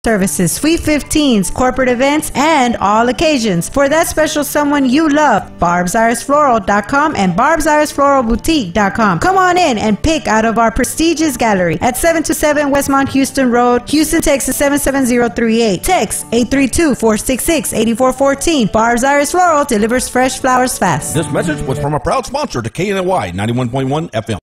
services, Sweet 15s, corporate events, and all occasions. For that special someone you love, BarbsIrisFloral.com and BarbsIrisFloralBoutique.com. Come on in and pick out of our prestigious gallery at 727 Westmont Houston Road, Houston, Texas 77038. Text 832-466-8414. Barb's Iris Floral delivers fresh flowers fast. This message was from a proud sponsor to KNY 91.1 FM.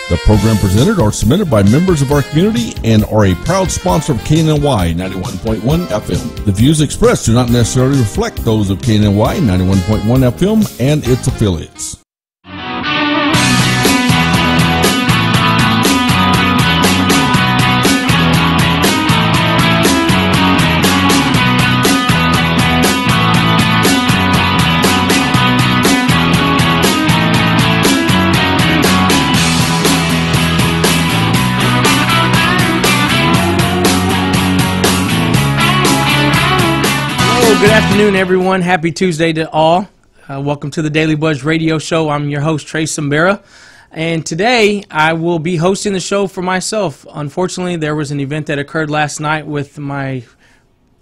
The program presented are submitted by members of our community and are a proud sponsor of KNY 91.1 FM. The views expressed do not necessarily reflect those of KNY 91.1 FM and its affiliates. Good afternoon, everyone. Happy Tuesday to all. Welcome to the Daily Buzz Radio Show. I'm your host, Trey Sambera, and today I will be hosting the show for myself. Unfortunately, there was an event that occurred last night with my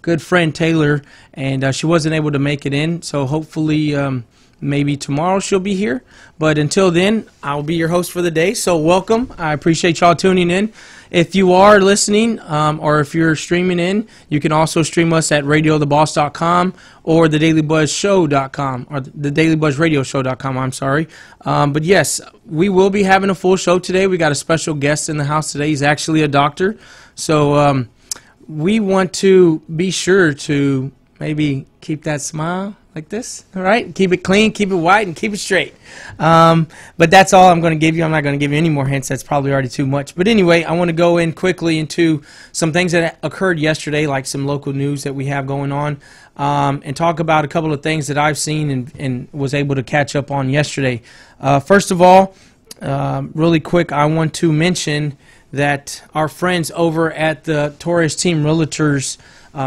good friend Taylor, and she wasn't able to make it in, so hopefully maybe tomorrow she'll be here. But until then, I'll be your host for the day, so welcome. I appreciate y'all tuning in. If you are listening or if you're streaming in, you can also stream us at radiotheboss.com or thedailybuzzshow.com or thedailybuzzradioshow.com, I'm sorry. But yes, we will be having a full show today. We got a special guest in the house today. He's actually a doctor. So we want to be sure to maybe keep that smile like this, all right? Keep it clean, keep it white, and keep it straight. But that's all I'm going to give you. I'm not going to give you any more hints. That's probably already too much. But anyway, I want to go in quickly into some things that occurred yesterday, like some local news that we have going on, and talk about a couple of things that I've seen and was able to catch up on yesterday. First of all, really quick, I want to mention that our friends over at the Torres Team Realtors,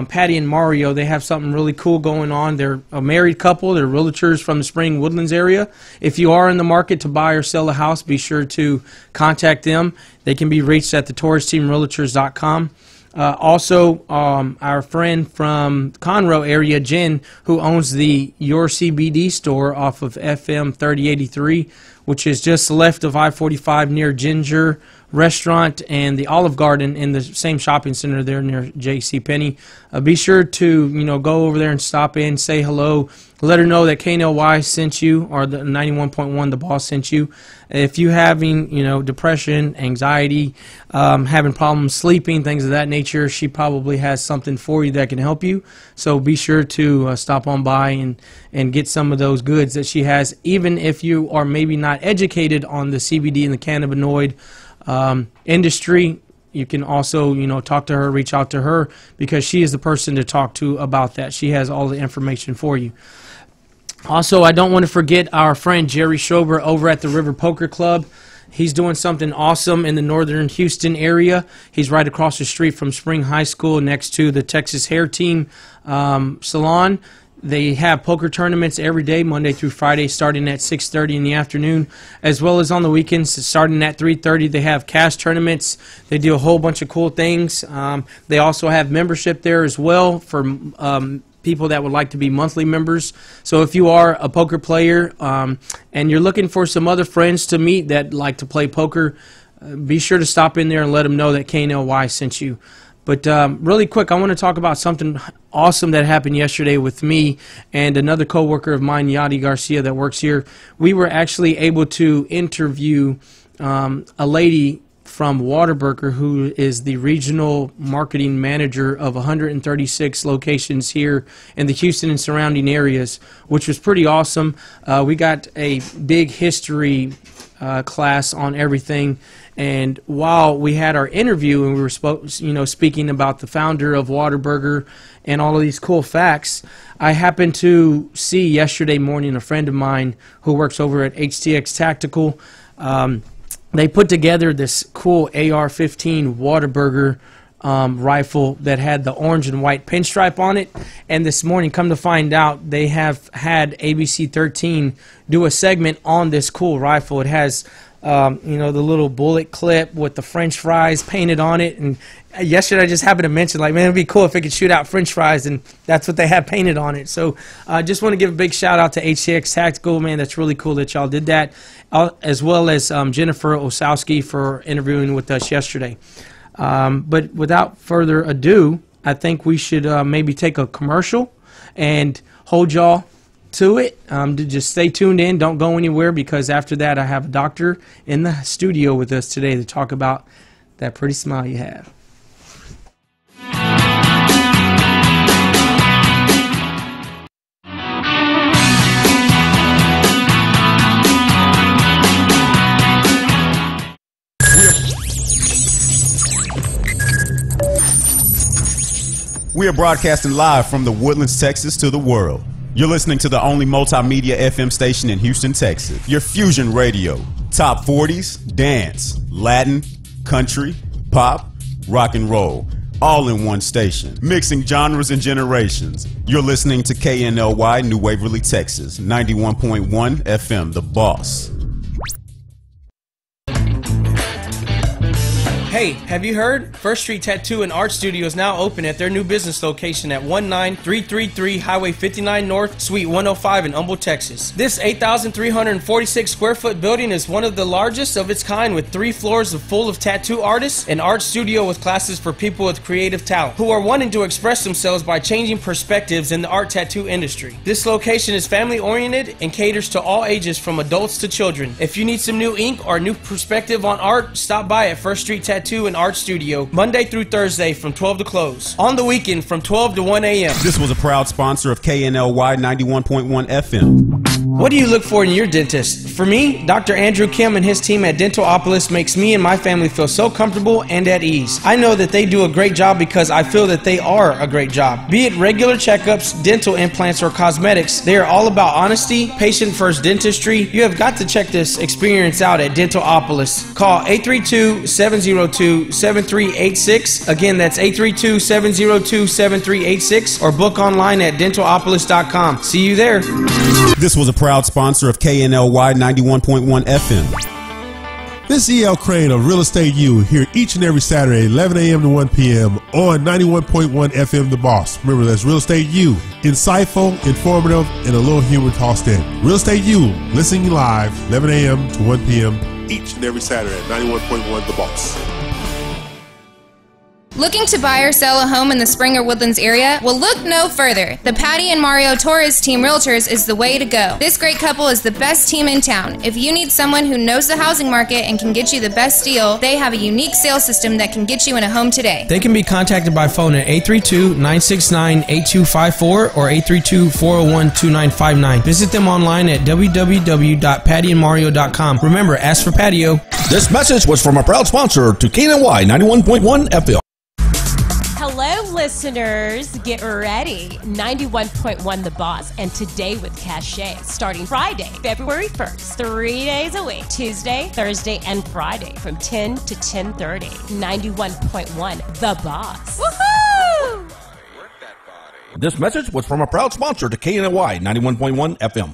Patty and Mario, they have something really cool going on. They're a married couple. They're realtors from the Spring Woodlands area. If you are in the market to buy or sell a house, be sure to contact them. They can be reached at thetorresteamrealtors.com. Also, our friend from Conroe area, Jen, who owns the Your CBD store off of FM 3083, which is just left of I-45 near Ginger Restaurant and the Olive Garden in the same shopping center there near JCPenney. Be sure to go over there and stop in, say hello, let her know that KNLY sent you, or the 91.1 The Boss sent you. If you having depression, anxiety, having problems sleeping, things of that nature, she probably has something for you that can help you. So be sure to stop on by and get some of those goods that she has, even if you are maybe not educated on the CBD and the cannabinoid industry. You can also talk to her, reach out to her, because she is the person to talk to about that. She has all the information for you. Also, I don't want to forget our friend Jerry Schober over at the River Poker Club. He's doing something awesome in the northern Houston area. He's right across the street from Spring High School, next to the Texas Hair Team Salon. They have poker tournaments every day, Monday through Friday, starting at 6:30 in the afternoon, as well as on the weekends, starting at 3:30. They have cash tournaments. They do a whole bunch of cool things. They also have membership there as well for people that would like to be monthly members. So if you are a poker player and you're looking for some other friends to meet that like to play poker, be sure to stop in there and let them know that KNLY sent you. But really quick, I want to talk about something awesome that happened yesterday with me and another coworker of mine, Yadi Garcia, that works here. We were actually able to interview a lady from Whataburger, who is the regional marketing manager of 136 locations here in the Houston and surrounding areas, which was pretty awesome. We got a big history class on everything. And while we had our interview and we were speaking about the founder of Whataburger and all of these cool facts, I happened to see yesterday morning a friend of mine who works over at HTX Tactical. They put together this cool AR-15 Whataburger rifle that had the orange and white pinstripe on it. And this morning, come to find out, they have had ABC 13 do a segment on this cool rifle. It has the little bullet clip with the French fries painted on it. And yesterday I just happened to mention, like, man, it'd be cool if it could shoot out French fries, and that's what they have painted on it. So I just want to give a big shout out to HCX Tactical, man. That's really cool that y'all did that, as well as Jennifer Osowski for interviewing with us yesterday. But without further ado, I think we should maybe take a commercial and hold y'all to it. Just stay tuned in. Don't go anywhere, because after that I have a doctor in the studio with us today to talk about that pretty smile you have. We are broadcasting live from the Woodlands, Texas to the world. You're listening to the only multimedia FM station in Houston, Texas. Your Fusion Radio. Top 40s, dance, Latin, country, pop, rock and roll. All in one station. Mixing genres and generations. You're listening to KNLY New Waverly, Texas. 91.1 FM, The Boss. Hey, have you heard? First Street Tattoo and Art Studio is now open at their new business location at 19333 Highway 59 North, Suite 105 in Humble, Texas. This 8,346 square foot building is one of the largest of its kind, with 3 floors full of tattoo artists, an art studio with classes for people with creative talent who are wanting to express themselves by changing perspectives in the art tattoo industry. This location is family oriented and caters to all ages from adults to children. If you need some new ink or a new perspective on art, stop by at First Street Tattoo and Art Studio Monday through Thursday from 12 to close. On the weekend from 12 to 1 a.m. This was a proud sponsor of KNLY 91.1 FM. What do you look for in your dentist? For me, Dr. Andrew Kim and his team at Dentalopolis makes me and my family feel so comfortable and at ease. I know that they do a great job because I feel that they are a great job. Be it regular checkups, dental implants, or cosmetics, they are all about honesty, patient-first dentistry. You have got to check this experience out at Dentalopolis. Call 832-702-7386. Again, that's 832-702-7386, or book online at dentalopolis.com. See you there. This was a proud sponsor of KNLY 91.1 FM. This is E.L. Crane of Real Estate U, here each and every Saturday, 11 a.m. to 1 p.m. on 91.1 FM The Boss. Remember, that's Real Estate U. Insightful, informative, and a little humor tossed in. Real Estate U, listening live, 11 a.m. to 1 p.m. each and every Saturday at 91.1 The Boss. Looking to buy or sell a home in the Springer Woodlands area? Well, look no further. The Patty and Mario Torres Team Realtors is the way to go. This great couple is the best team in town. If you need someone who knows the housing market and can get you the best deal, they have a unique sales system that can get you in a home today. They can be contacted by phone at 832-969-8254 or 832-401-2959. Visit them online at www.pattyandmario.com. Remember, ask for Patio. This message was from a proud sponsor to KNY 91.1 FM. Hello, listeners. Get ready. 91.1 The Boss, and Today with Cachet, starting Friday, February 1st, 3 days a week, Tuesday, Thursday, and Friday from 10 to 10:30. 91.1 The Boss. Woohoo! This message was from a proud sponsor to KNY 91.1 FM.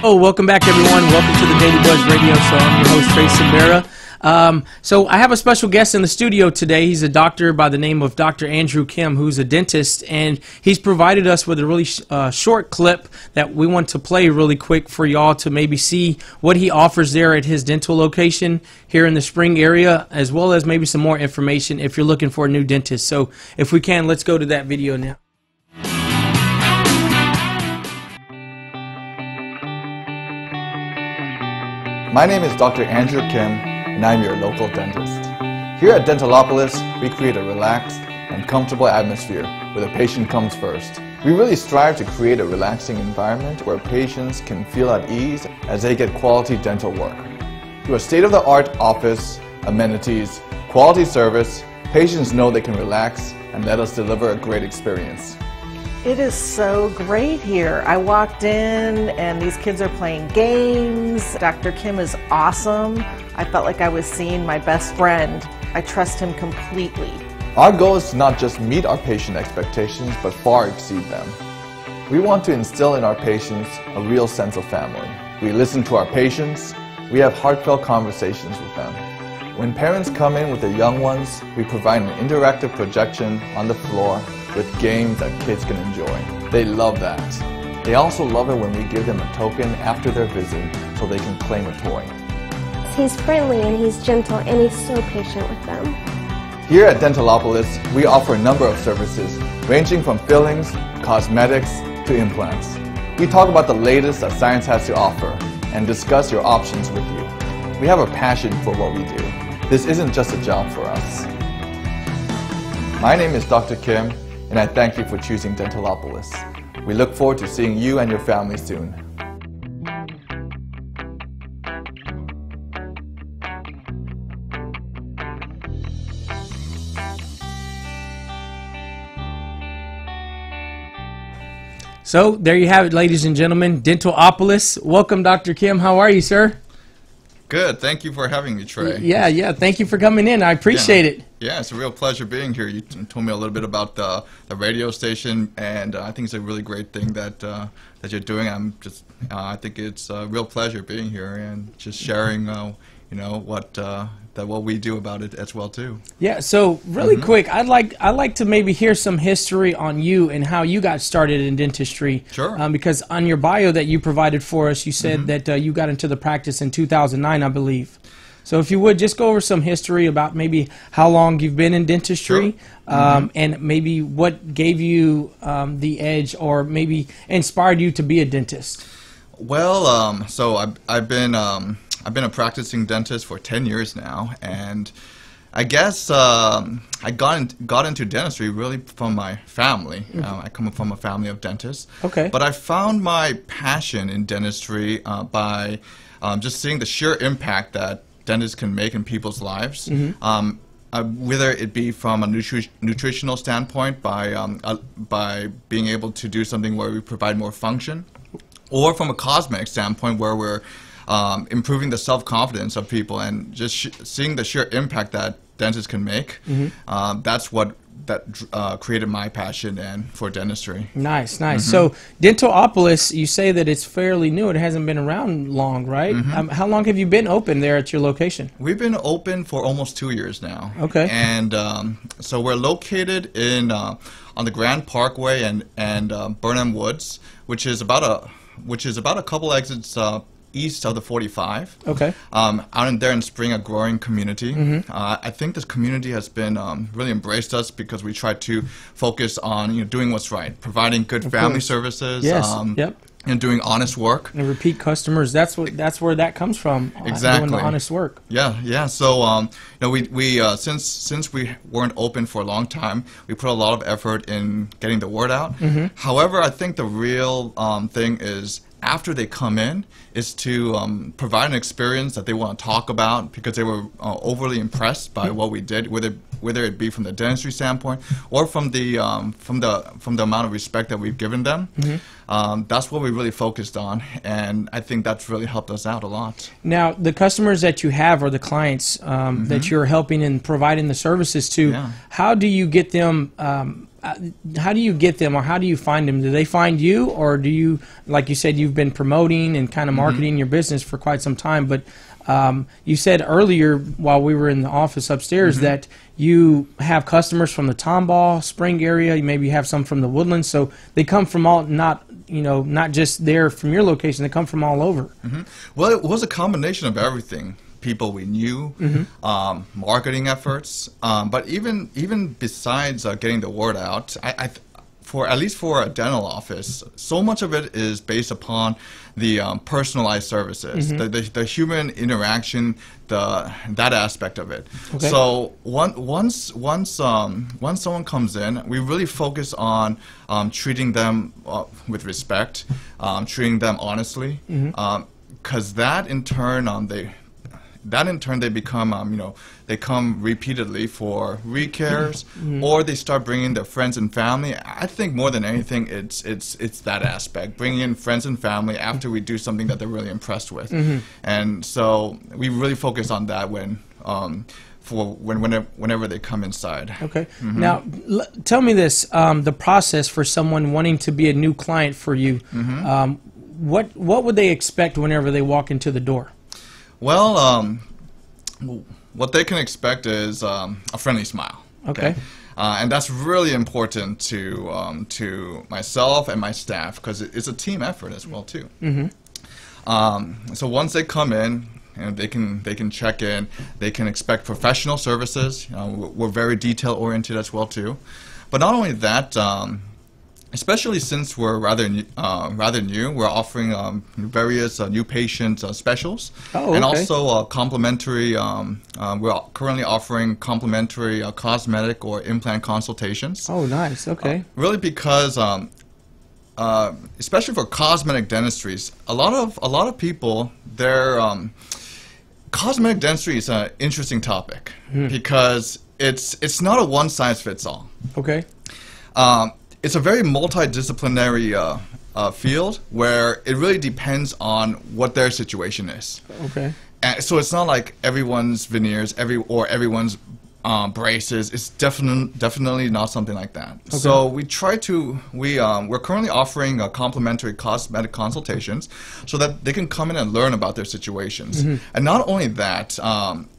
Oh, welcome back, everyone. Welcome to the Daily Buzz Radio Show. I'm your host, Trey Cimbera. So I have a special guest in the studio today. He's a doctor by the name of Dr. Andrew Kim, who's a dentist, and he's provided us with a really short clip that we want to play really quick for y'all to maybe see what he offers there at his dental location here in the Spring area, as well as maybe some more information if you're looking for a new dentist. So if we can, let's go to that video now. My name is Dr. Andrew Kim, and I'm your local dentist. Here at Dentalopolis, we create a relaxed and comfortable atmosphere where the patient comes first. We really strive to create a relaxing environment where patients can feel at ease as they get quality dental work. Through a state-of-the-art office, amenities, quality service, patients know they can relax and let us deliver a great experience. It is so great here. I walked in and these kids are playing games. Dr. Kim is awesome. I felt like I was seeing my best friend. I trust him completely. Our goal is to not just meet our patient expectations, but far exceed them. We want to instill in our patients a real sense of family. We listen to our patients. We have heartfelt conversations with them. When parents come in with their young ones, we provide an interactive projection on the floor with games that kids can enjoy. They love that. They also love it when we give them a token after their visit so they can claim a toy. He's friendly and he's gentle and he's so patient with them. Here at Dentalopolis, we offer a number of services ranging from fillings, cosmetics, to implants. We talk about the latest that science has to offer and discuss your options with you. We have a passion for what we do. This isn't just a job for us. My name is Dr. Kim, and I thank you for choosing Dentalopolis. We look forward to seeing you and your family soon. So there you have it, ladies and gentlemen, Dentalopolis. Welcome, Dr. Kim. How are you, sir? Good. Thank you for having me, Trey. Yeah. Thank you for coming in. I appreciate it. Yeah, it's a real pleasure being here. You told me a little bit about the radio station, and I think it's a really great thing that that you're doing. I think it's a real pleasure being here and just sharing, what we do about it as well too. Yeah. So really quick, I'd like to maybe hear some history on you and how you got started in dentistry. Sure. Because on your bio that you provided for us, you said that you got into the practice in 2009, I believe. So if you would just go over some history about maybe how long you've been in dentistry, sure. And maybe what gave you the edge or maybe inspired you to be a dentist. Well, so I've been a practicing dentist for 10 years now, and I guess I got into dentistry really from my family. I come from a family of dentists. Okay. But I found my passion in dentistry by just seeing the sheer impact that dentists can make in people's lives. Whether it be from a nutritional standpoint by being able to do something where we provide more function, or from a cosmetic standpoint where we're improving the self-confidence of people and just seeing the sheer impact that dentists can make. That's what created my passion for dentistry. Nice. So Dentalopolis, you say that it's fairly new. It hasn't been around long, right? How long have you been open there at your location? We've been open for almost 2 years now. Okay. And so we're located in on the Grand Parkway and Burnham Woods, which is about a couple exits east of the 45. Okay. Out in there in Spring, a growing community. I think this community has been really embraced us because we try to focus on doing what's right, providing good family services. Yes. And doing honest work. And repeat customers. That's where that comes from. Exactly. Doing the honest work. Yeah. So we since we weren't open for a long time, we put a lot of effort in getting the word out. However, I think the real thing is, after they come in, is to provide an experience that they want to talk about because they were overly impressed by what we did, whether it be from the dentistry standpoint or from the amount of respect that we've given them. That's what we really focused on, and I think that's really helped us out a lot. Now, the customers that you have or the clients that you're helping and providing the services to, how do you get them? How do you get them, or how do you find them? Do they find you, or do you, like you said, you've been promoting and kind of marketing your business for quite some time, but you said earlier while we were in the office upstairs that you have customers from the Tomball, Spring area, you maybe have some from the Woodlands, so they come from all, not just there from your location, they come from all over. Well, it was a combination of everything. People we knew, marketing efforts, but even besides getting the word out, at least for a dental office, so much of it is based upon the personalized services, the human interaction, that aspect of it. Okay. So once someone comes in, we really focus on treating them with respect, treating them honestly, because that in turn they become they come repeatedly for recares, or they start bringing their friends and family. I think more than anything it's that aspect, bringing in friends and family after we do something that they're really impressed with. And so we really focus on that when for whenever they come inside. Okay. Now, tell me this: the process for someone wanting to be a new client for you. What would they expect whenever they walk into the door? Well, what they can expect is a friendly smile. Okay. And that's really important to myself and my staff, because it's a team effort as well too. So once they come in, they can check in. They can expect professional services. We're very detail oriented as well too. But not only that, especially since we're rather new, we're offering various new patient specials, and also complimentary. We're currently offering complimentary cosmetic or implant consultations. Oh, nice. Okay. Really, because especially for cosmetic dentistries, a lot of people, their cosmetic dentistry is an interesting topic because it's not a one size fits all. Okay. It's a very multidisciplinary field where it really depends on what their situation is. Okay. And so it's not like everyone's veneers, everyone's braces. It's definitely not something like that. Okay. So we try to we're currently offering complimentary cosmetic consultations so that they can come in and learn about their situations. And not only that,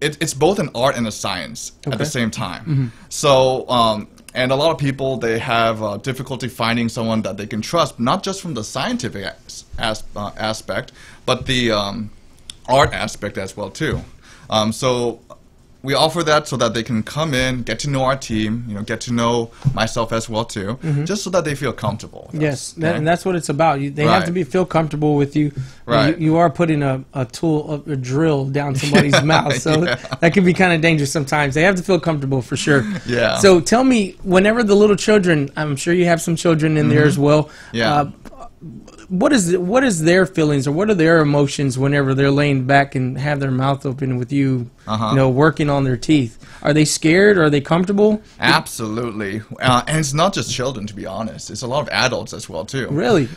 it's both an art and a science at the same time. So. And a lot of people, they have difficulty finding someone that they can trust, not just from the scientific aspect, but the art aspect as well too. So we offer that so that they can come in, get to know our team, get to know myself as well too, just so that they feel comfortable with us. And that's what it's about. They have to feel comfortable with you. Right. You are putting a drill down somebody's mouth, so that can be kind of dangerous sometimes. They have to feel comfortable for sure. Yeah. So tell me, whenever the little children, I'm sure you have some children in there as well. Yeah. What is their feelings, or what are their emotions whenever they're laying back and have their mouth open with you, working on their teeth? Are they scared? Or are they comfortable? Absolutely. And it's not just children, to be honest. It's a lot of adults as well too. Really?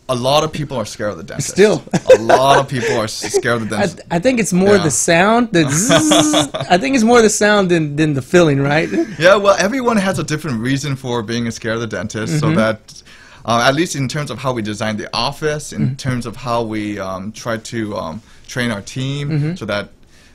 A lot of people are scared of the dentist. Still. A lot of people are scared of the dentist. I think it's more the sound. I think it's more the sound than the feeling, right? Yeah, well, everyone has a different reason for being scared of the dentist, so that... at least in terms of how we design the office, in terms of how we try to train our team, so that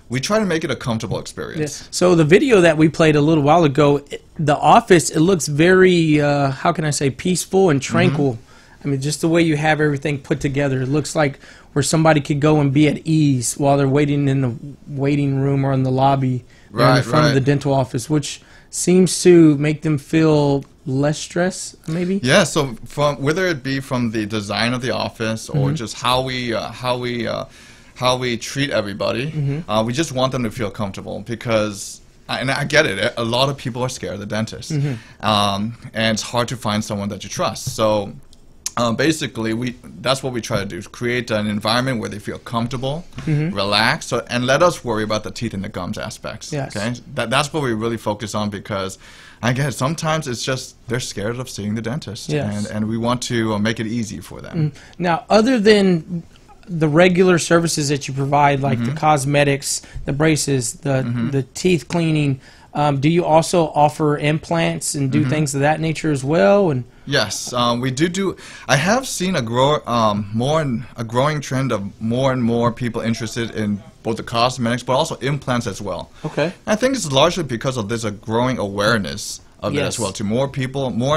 we try to make it a comfortable experience. Yeah. So the video that we played a little while ago, the office, it looks very, how can I say, peaceful and tranquil. I mean, just the way you have everything put together, it looks like where somebody could go and be at ease while they're waiting in the waiting room or in the lobby in front of the dental office, which seems to make them feel less stress, maybe. Yeah. So from whether it be from the design of the office or just how we treat everybody, we just want them to feel comfortable because. And I get it. A lot of people are scared of the dentist, and it's hard to find someone that you trust. So. Basically, that's what we try to do, is create an environment where they feel comfortable, relaxed, and let us worry about the teeth and the gums aspects. Yes. Okay? That's what we really focus on because, I guess, sometimes it's just they're scared of seeing the dentist, and we want to make it easy for them. Now, other than the regular services that you provide, like the cosmetics, the braces, the teeth cleaning, do you also offer implants and do things of that nature as well? And yes, we do. I have seen a growing trend of more and more people interested in both the cosmetics, but also implants as well. Okay. I think it's largely because of this growing awareness of it as well. To more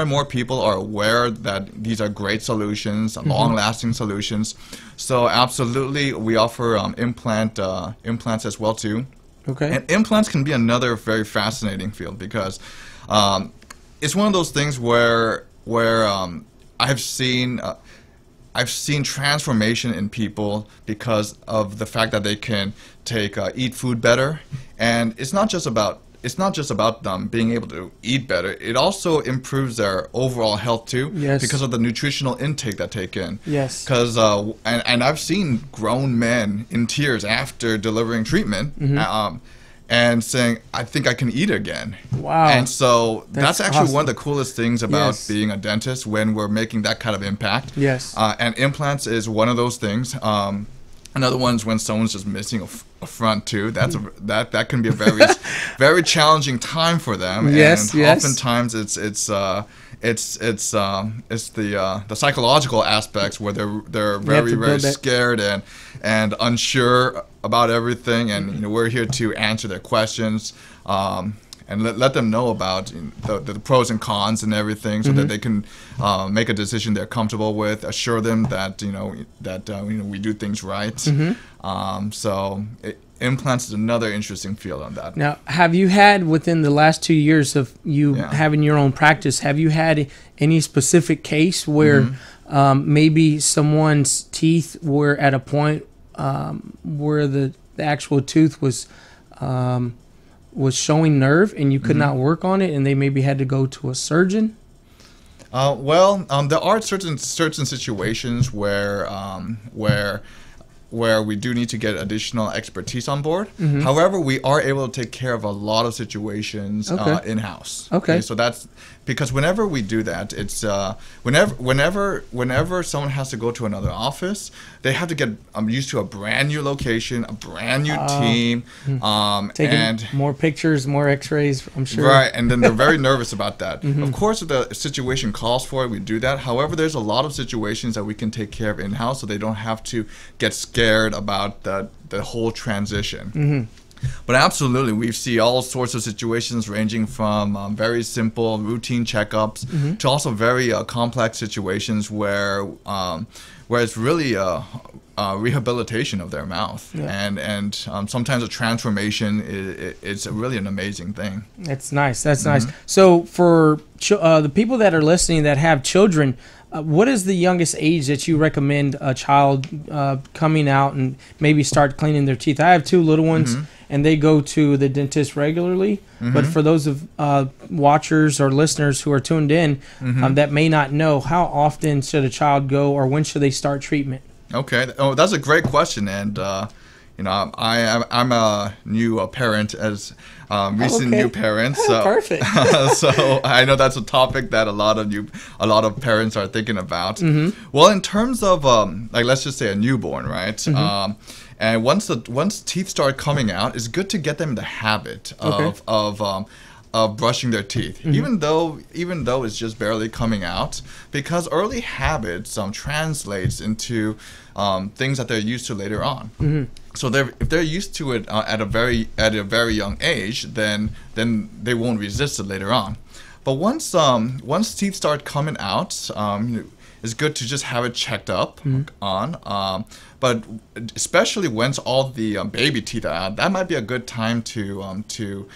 and more people are aware that these are great solutions, long-lasting solutions. So absolutely, we offer implants as well too. Okay. And implants can be another very fascinating field because it's one of those things where I've seen transformation in people because of the fact that they can eat food better, and it's not just about them being able to eat better. It also improves their overall health too, because of the nutritional intake that they take in. Yes. Because and I've seen grown men in tears after delivering treatment, and saying, "I think I can eat again." Wow. And so that's actually awesome. one of the coolest things about being a dentist when we're making that kind of impact. Yes. And implants is one of those things. Another one's when someone's just missing a front tooth. That can be a very very challenging time for them. Yes, and yes. Oftentimes it's the psychological aspects where they're very scared and unsure about everything, and we're here to answer their questions. And let them know about the pros and cons and everything, so that they can make a decision they're comfortable with. Assure them that we do things right. So implants is another interesting field on that. Now, have you had, within the last 2 years of you having your own practice, have you had any specific case where maybe someone's teeth were at a point where the actual tooth was showing nerve and you could not work on it, and they maybe had to go to a surgeon? There are certain situations where we do need to get additional expertise on board. However, we are able to take care of a lot of situations in-house. Okay. So that's because whenever we do that, it's whenever someone has to go to another office, they have to get used to a brand new location, a brand new team, taking more pictures, more X-rays, I'm sure. Right, and then they're very nervous about that. Of course, if the situation calls for it, we do that. However, there's a lot of situations that we can take care of in-house, so they don't have to get scared about the whole transition. But absolutely, we see all sorts of situations ranging from very simple routine checkups to also very complex situations where it's really rehabilitation of their mouth, and sometimes a transformation is really an amazing thing. That's nice. That's nice. So for the people that are listening that have children, what is the youngest age that you recommend a child coming out and maybe start cleaning their teeth? I have 2 little ones, and they go to the dentist regularly. But for those of watchers or listeners who are tuned in that may not know, how often should a child go, or when should they start treatment? Okay. Oh, that's a great question, and I'm a new parent, as recent new parent. So perfect. So I know that's a topic that a lot of parents are thinking about. Well, in terms of let's just say a newborn, right? And once teeth start coming out, it's good to get them in the habit of brushing their teeth, even though it's just barely coming out, because early habits translates into things that they're used to later on. So if they're used to it at a very young age, then they won't resist it later on. But once teeth start coming out, it's good to just have it checked up on. But especially once all the baby teeth are out, that might be a good time to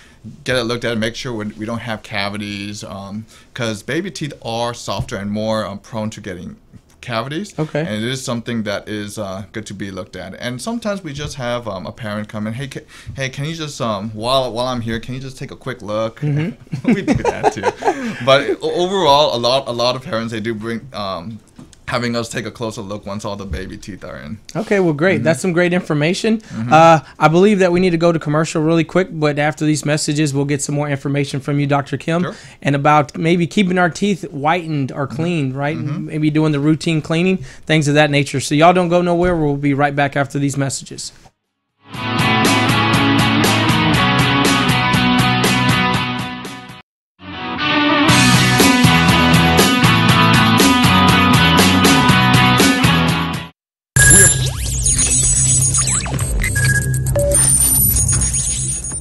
get it looked at and make sure we don't have cavities, because baby teeth are softer and more prone to getting cavities. Okay. And it is something that is good to be looked at. And sometimes we just have a parent come in, hey, can you just while I'm here, can you just take a quick look? We do that too. But overall, a lot of parents, they do bring having us take a closer look once all the baby teeth are in. Okay, well, great. That's some great information. I believe that we need to go to commercial really quick, but after these messages, we'll get some more information from you, Dr. Kim, and about maybe keeping our teeth whitened or cleaned, right? Maybe doing the routine cleaning, things of that nature. So y'all don't go nowhere. We'll be right back after these messages.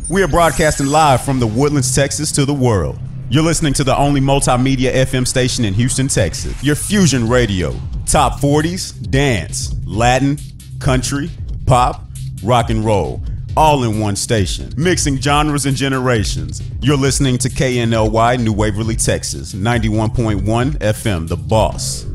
We are broadcasting live from the Woodlands, Texas to the world. You're listening to the only multimedia FM station in Houston, Texas. Your Fusion Radio. Top 40s, dance, Latin, country, pop, rock and roll. All in one station. Mixing genres and generations. You're listening to KNLY, New Waverly, Texas. 91.1 FM, The Boss.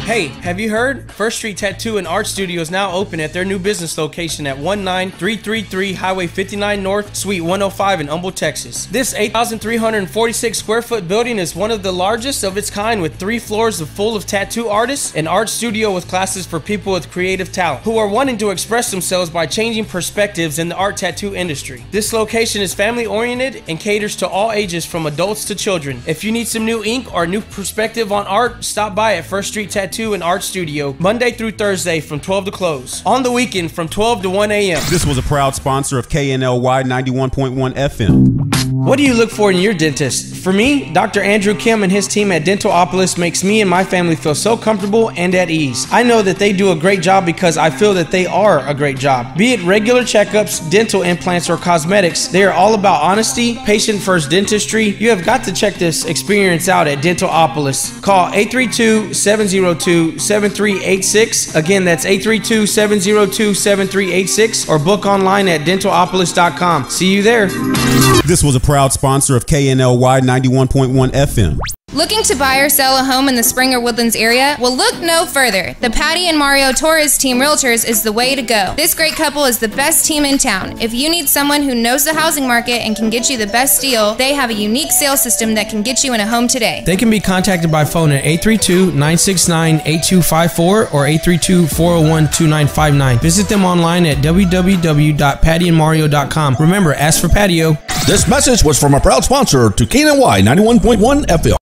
Hey, have you heard? First Street Tattoo and Art Studio is now open at their new business location at 19333 Highway 59 North, Suite 105 in Humble, Texas. This 8,346 square foot building is one of the largest of its kind, with 3 floors full of tattoo artists, an art studio with classes for people with creative talent who are wanting to express themselves by changing perspectives in the art tattoo industry. This location is family oriented and caters to all ages from adults to children. If you need some new ink or new perspective on art, stop by at First Street Tattoo Tattoo and Art Studio, Monday through Thursday from 12 to close. On the weekend from 12 to 1 a.m. This was a proud sponsor of KNLY 91.1 FM. What do you look for in your dentist? For me, Dr. Andrew Kim and his team at Dentalopolis makes me and my family feel so comfortable and at ease. I know that they do a great job because I feel that they are a great job. Be it regular checkups, dental implants, or cosmetics, they are all about honesty, patient-first dentistry. You have got to check this experience out at Dentalopolis. Call 832-702-7386. Again, that's 832-702-7386, or book online at dentalopolis.com. See you there. This was a proud sponsor of KNLY 91.1 FM. Looking to buy or sell a home in the Spring or Woodlands area? Well, look no further. The Patty and Mario Torres Team Realtors is the way to go. This great couple is the best team in town. If you need someone who knows the housing market and can get you the best deal, they have a unique sales system that can get you in a home today. They can be contacted by phone at 832-969-8254 or 832-401-2959. Visit them online at www.pattyandmario.com. Remember, ask for patio. This message was from a proud sponsor to KNY 91.1 FM.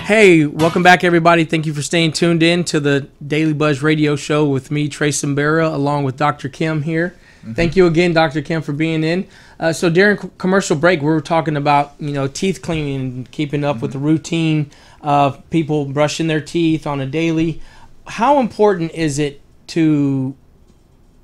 Hey, welcome back, everybody. Thank you for staying tuned in to the Daily Buzz Radio Show with me, Trey Simbera, along with Dr. Kim here. Mm-hmm. Thank you again, Dr. Kim, for being in. So during commercial break, we were talking about, teeth cleaning and keeping up with the routine of people brushing their teeth on a daily. How important is it to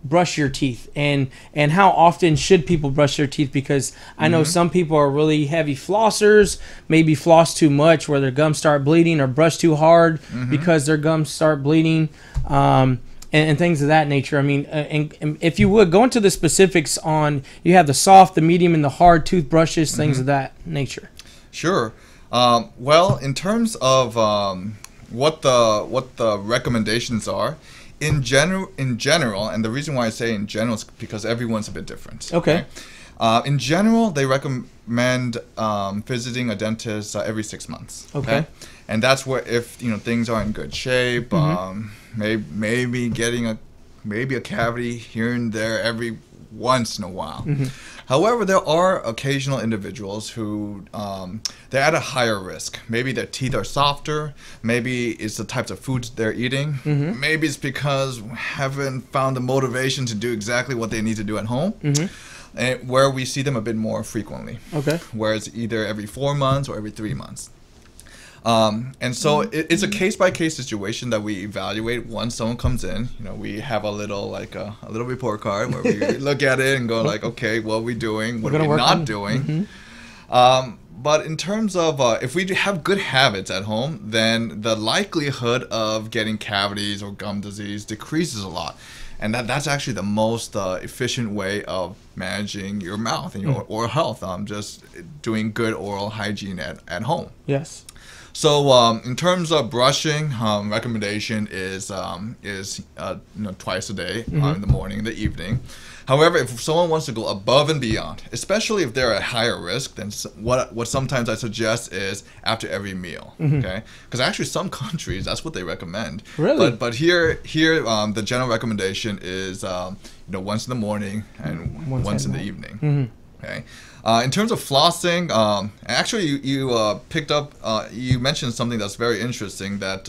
brush your teeth, and how often should people brush their teeth? Because I know some people are really heavy flossers, maybe floss too much where their gums start bleeding, or brush too hard because their gums start bleeding, and things of that nature. I mean, and if you would go into the specifics on, you have the soft, the medium, and the hard toothbrushes, things of that nature. Sure. Well, in terms of what the recommendations are, in general, and the reason why I say in general is because everyone's a bit different. Okay. In general, they recommend visiting a dentist every 6 months. Okay. And that's where, if things are in good shape, maybe getting a cavity here and there every once in a while. However, there are occasional individuals who they're at a higher risk. Maybe their teeth are softer. Maybe it's the types of foods they're eating. Maybe it's because we haven't found the motivation to do exactly what they need to do at home. And where we see them a bit more frequently. Okay. Whereas either every 4 months or every 3 months. And so it's a case-by-case situation that we evaluate once someone comes in. We have a little report card where we look at it and go like, okay, what are we doing? What are we not doing? But in terms of if we have good habits at home, then the likelihood of getting cavities or gum disease decreases a lot. And that's actually the most efficient way of managing your mouth and your oral health. Just doing good oral hygiene at home. Yes. So in terms of brushing, recommendation is twice a day, in the morning and the evening. However, if someone wants to go above and beyond, especially if they're at higher risk, then what sometimes I suggest is after every meal. Okay, because actually some countries that's what they recommend. Really? But here the general recommendation is once in the morning and once in the evening. Okay. In terms of flossing, actually you picked up, you mentioned something that's very interesting, that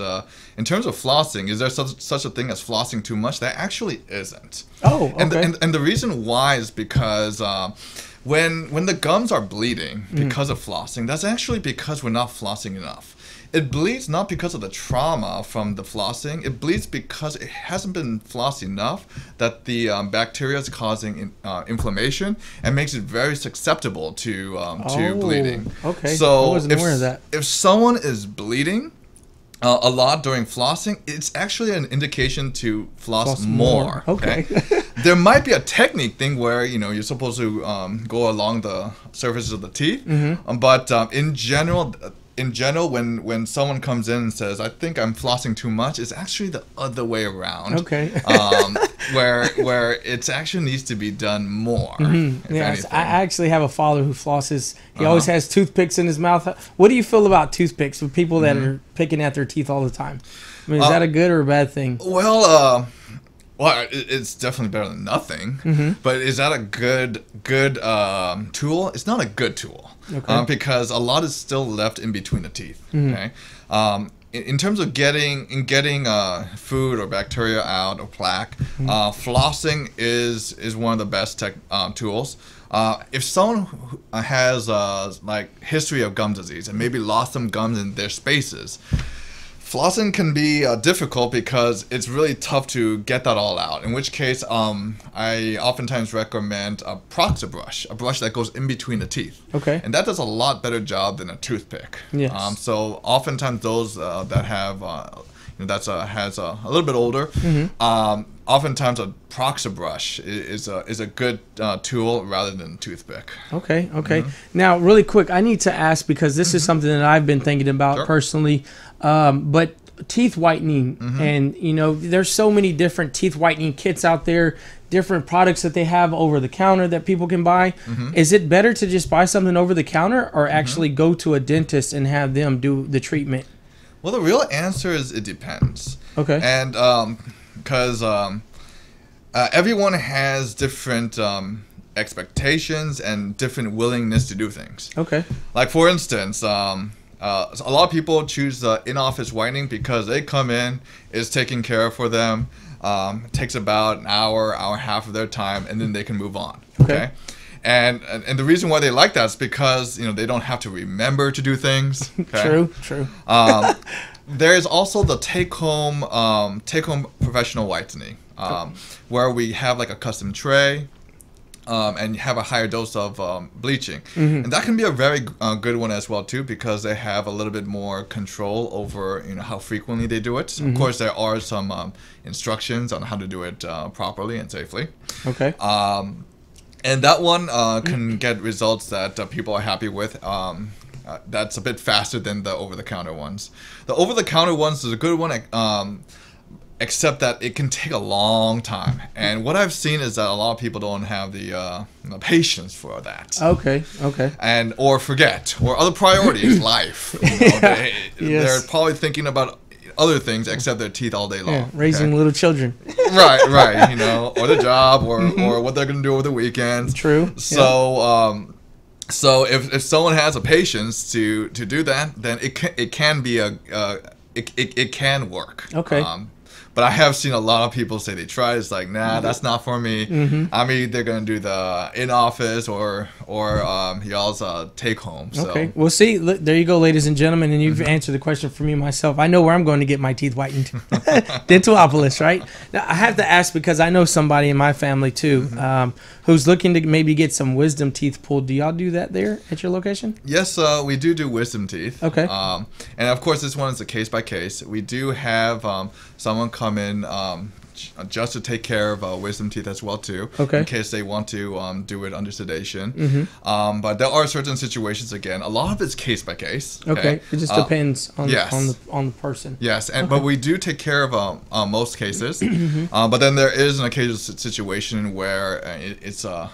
in terms of flossing, is there such a thing as flossing too much? There actually isn't. Oh, okay. And the reason why is because when the gums are bleeding because of flossing, that's actually because we're not flossing enough. It bleeds not because of the trauma from the flossing. It bleeds because it hasn't been flossed enough that the bacteria is causing inflammation and makes it very susceptible to bleeding. Okay. So I wasn't aware of that. If someone is bleeding a lot during flossing, it's actually an indication to floss more. Okay. There might be a technique thing where you're supposed to go along the surfaces of the teeth, but in general, when someone comes in and says, I think I'm flossing too much, it's actually the other way around. Okay. Where it actually needs to be done more. Yes, I actually have a father who flosses. He always has toothpicks in his mouth. What do you feel about toothpicks with people that are picking at their teeth all the time? I mean, is that a good or a bad thing? Well, Well, it's definitely better than nothing. Mm-hmm. But is that a good tool? It's not a good tool, because a lot is still left in between the teeth. Mm-hmm. Okay, in terms of getting food or bacteria out or plaque, flossing is one of the best tools. If someone has like history of gum disease and maybe lost some gums in their spaces, flossing can be difficult because it's really tough to get that all out. In which case, I oftentimes recommend a proxa brush, a brush that goes in between the teeth. Okay. And that does a lot better job than a toothpick. Yes. So oftentimes those that have has a little bit older, oftentimes a proxa brush is a good tool rather than a toothpick. Okay. Now, really quick, I need to ask, because this is something that I've been thinking about personally, but teeth whitening, and there's so many different teeth whitening kits out there, different products that they have over the counter that people can buy. Is it better to just buy something over the counter, or actually go to a dentist and have them do the treatment? Well, the real answer is it depends. Okay. And because everyone has different expectations and different willingness to do things. Okay. Like, for instance, a lot of people choose in-office whitening because they come in, it's taken care of for them. It takes about an hour and a half of their time, and then they can move on. Okay. And the reason why they like that is because they don't have to remember to do things. Okay? True. There's also the take-home professional whitening, where we have like a custom tray, and you have a higher dose of bleaching, and that can be a very good one as well too, because they have a little bit more control over how frequently they do it. Of course, there are some instructions on how to do it properly and safely. Okay. And that one can get results that people are happy with. That's a bit faster than the over-the-counter ones. The over-the-counter ones is a good one, except that it can take a long time. And what I've seen is that a lot of people don't have the patience for that. Okay. And or forget, or other priorities, life. They're probably thinking about other things except their teeth all day long. Yeah, raising little children. Right. Or the job, or what they're going to do over the weekends. True. So, so if someone has a patience to do that, then it can be it can work. Okay. But I have seen a lot of people say they tried. It's like, nah, that's not for me. I'm either going to do the in-office or y'all's take-home. So. Okay. Well, see, look, there you go, ladies and gentlemen, and you've answered the question for me myself. I know where I'm going to get my teeth whitened. Dentalopolis, right? Now, I have to ask, because I know somebody in my family, too, who's looking to maybe get some wisdom teeth pulled. Do y'all do that there at your location? Yes, we do wisdom teeth. Okay. And, of course, this one is a case-by-case. We do have someone come in just to take care of wisdom teeth as well too, in case they want to do it under sedation. But there are certain situations, again, a lot of it's case by case. Okay, it just depends on the person. Yes, but we do take care of most cases. But then there is an occasional situation where it's a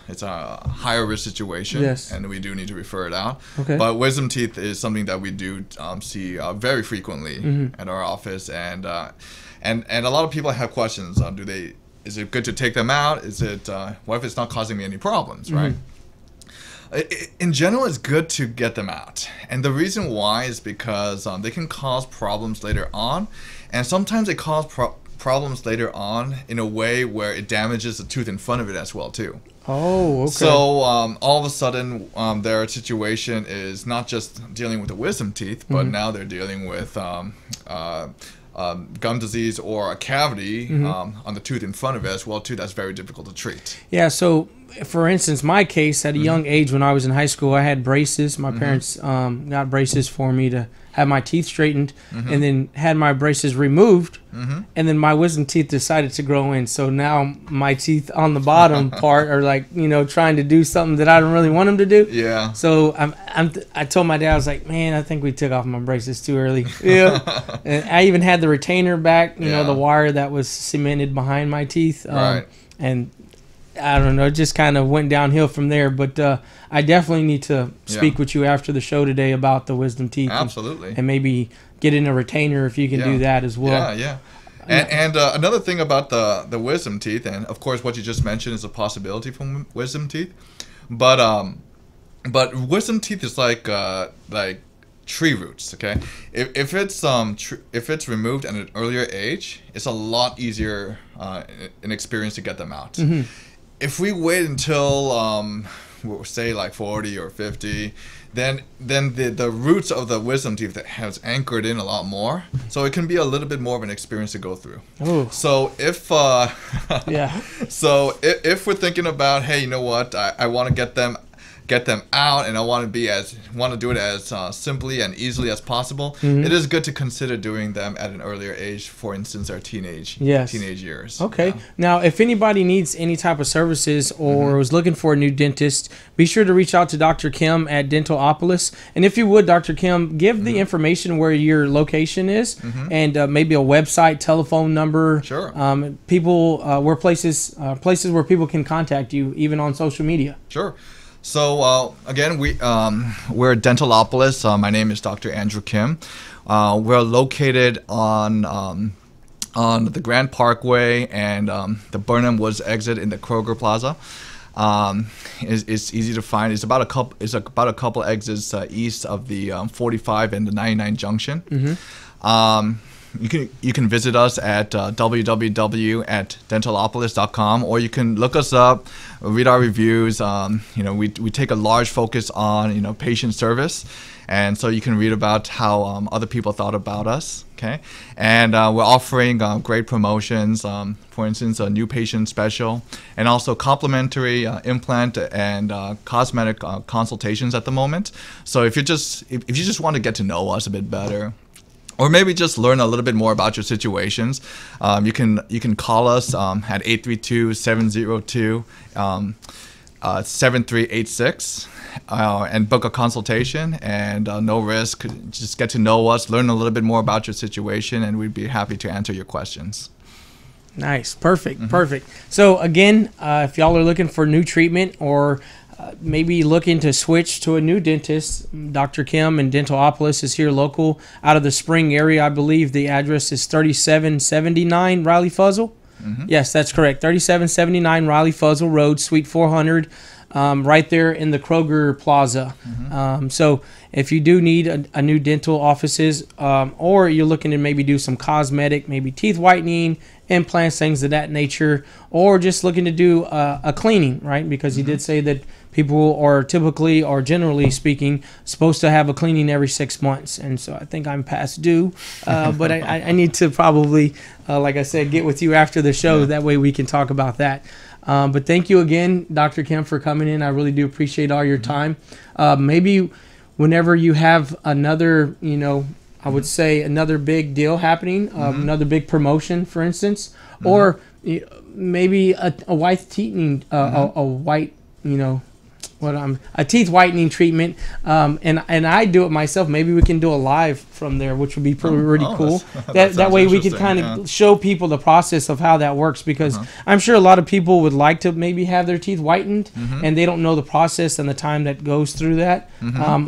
higher risk situation, and we do need to refer it out. But wisdom teeth is something that we do see very frequently at our office, and a lot of people have questions. Is it good to take them out? Is it what if it's not causing me any problems, right? In general, it's good to get them out. And the reason why is because they can cause problems later on. And sometimes they cause problems later on in a way where it damages the tooth in front of it as well too. Oh, okay. So all of a sudden, their situation is not just dealing with the wisdom teeth, but now they're dealing with gum disease or a cavity on the tooth in front of it as well too. That's very difficult to treat. Yeah. So, for instance, my case, at a young age when I was in high school, I had braces. My parents got braces for me to have my teeth straightened, and then had my braces removed, and then my wisdom teeth decided to grow in. So now my teeth on the bottom part are like, trying to do something that I don't really want them to do. Yeah. So I told my dad, I was like, man, I think we took off my braces too early. Yeah. And I even had the retainer back, the wire that was cemented behind my teeth. Right. And I don't know, it just kind of went downhill from there. But I definitely need to speak with you after the show today about the wisdom teeth. Absolutely. And maybe get in a retainer if you can do that as well. Yeah. And another thing about the wisdom teeth, and of course what you just mentioned is a possibility from wisdom teeth, but wisdom teeth is like tree roots. Okay, if it's removed at an earlier age, it's a lot easier an experience to get them out. Mm-hmm. If we wait until say like 40 or 50, then the roots of the wisdom teeth that has anchored in a lot more, so it can be a little bit more of an experience to go through. Ooh. So if Yeah. so if we're thinking about, hey, you know what, I want to get them out, and I want to do it as simply and easily as possible. Mhm. It is good to consider doing them at an earlier age. For instance, our teenage years. Okay. Yeah. Now, if anybody needs any type of services or was looking for a new dentist, be sure to reach out to Dr. Kim at Dentalopolis. And if you would, Dr. Kim, give the information where your location is and maybe a website, telephone number. Sure. People, where places where people can contact you, even on social media. Sure. So again, we're at Dentalopolis. My name is Dr. Andrew Kim. We're located on the Grand Parkway and the Burnham Woods exit in the Kroger Plaza. It's easy to find. It's about a couple exits east of the 45 and the 99 junction. You can visit us at www.dentalopolis.com, or you can look us up, read our reviews. We take a large focus on patient service, and so you can read about how other people thought about us. Okay, and we're offering great promotions. For instance, a new patient special, and also complimentary implant and cosmetic consultations at the moment. So if you just want to get to know us a bit better, or maybe just learn a little bit more about your situations, you can call us at 832-702-7386 and book a consultation, and no risk. Just get to know us, learn a little bit more about your situation, and we'd be happy to answer your questions. Nice. Perfect. Perfect. So again, if y'all are looking for new treatment or maybe looking to switch to a new dentist, Dr. Kim and Dentalopolis is here local out of the Spring area. I believe the address is 3779 Riley Fuzzle. Yes, that's correct. 3779 Riley Fuzzle Road, Suite 400, right there in the Kroger Plaza. So if you do need a new dental offices, or you're looking to maybe do some cosmetic, maybe teeth whitening, implants, things of that nature, or just looking to do a cleaning, right? Because you did say that people are typically, or generally speaking, supposed to have a cleaning every 6 months. And so I think I'm past due, but I need to probably, like I said, get with you after the show. That way we can talk about that. But thank you again, Dr. Kim, for coming in. I really do appreciate all your time. Maybe whenever you have another, I would say another big deal happening, another big promotion, for instance, or maybe a white teething, a white, a teeth whitening treatment, and I do it myself. Maybe we can do a live from there, which would be pretty cool. That way we could kind of show people the process of how that works, because I'm sure a lot of people would like to maybe have their teeth whitened, and they don't know the process and the time that goes through that,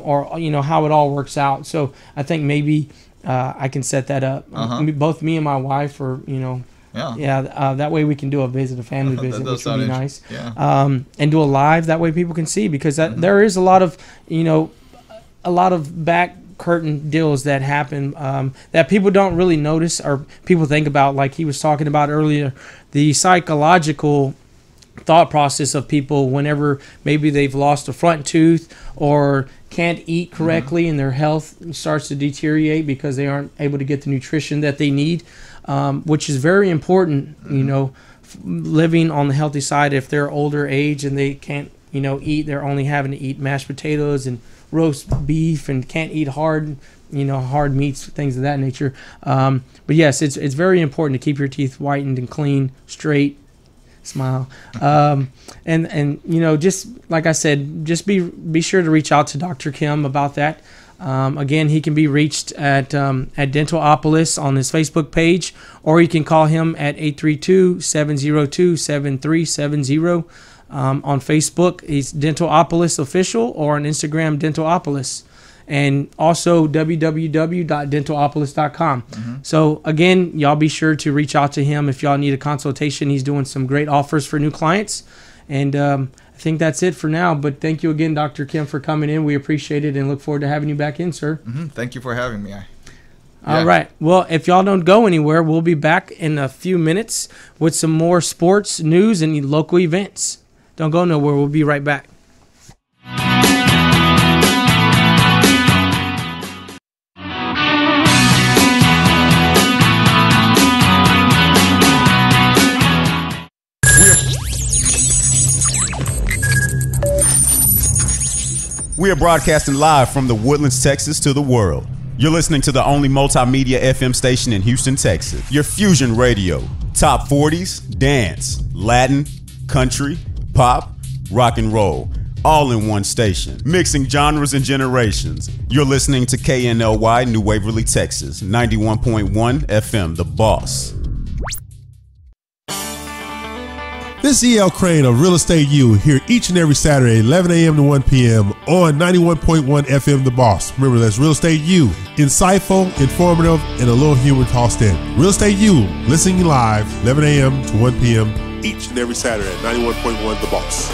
or how it all works out. So I think maybe I can set that up. Both me and my wife, or that way we can do a family visit, which would be nice. And do a live, that way people can see, because there is a lot of back curtain deals that happen that people don't really notice, or people think about, like he was talking about earlier, the psychological thought process of people whenever maybe they've lost a front tooth or can't eat correctly and their health starts to deteriorate because they aren't able to get the nutrition that they need, which is very important, living on the healthy side. If they're older age and they can't, eat, they're only having to eat mashed potatoes and roast beef and can't eat hard meats, things of that nature. But yes, it's very important to keep your teeth whitened and clean, straight, smile, and just like I said, just be sure to reach out to Dr. Kim about that. Again, he can be reached at Dentalopolis on his Facebook page, or you can call him at 832-702-7370. On Facebook, he's Dentalopolis Official, or on Instagram, Dentalopolis. and also www.dentalopolis.com. So again, y'all be sure to reach out to him if y'all need a consultation. He's doing some great offers for new clients. And I think that's it for now. But thank you again, Dr. Kim, for coming in. We appreciate it and look forward to having you back in, sir. Thank you for having me. All right. Well, if y'all don't go anywhere, we'll be back in a few minutes with some more sports news and local events. Don't go nowhere. We'll be right back. We are broadcasting live from the Woodlands, Texas to the world. You're listening to the only multimedia FM station in Houston, Texas. Your fusion radio. Top 40s, dance, Latin, country, pop, rock and roll. All in one station. Mixing genres and generations. You're listening to KNLY, New Waverly, Texas. 91.1 FM, The Boss. This is E.L. Crane of Real Estate U here each and every Saturday, 11 a.m. to 1 p.m. on 91.1 FM The Boss. Remember, that's Real Estate U. Insightful, informative, and a little humor tossed in. Real Estate U, listening live, 11 a.m. to 1 p.m. each and every Saturday at 91.1 The Boss.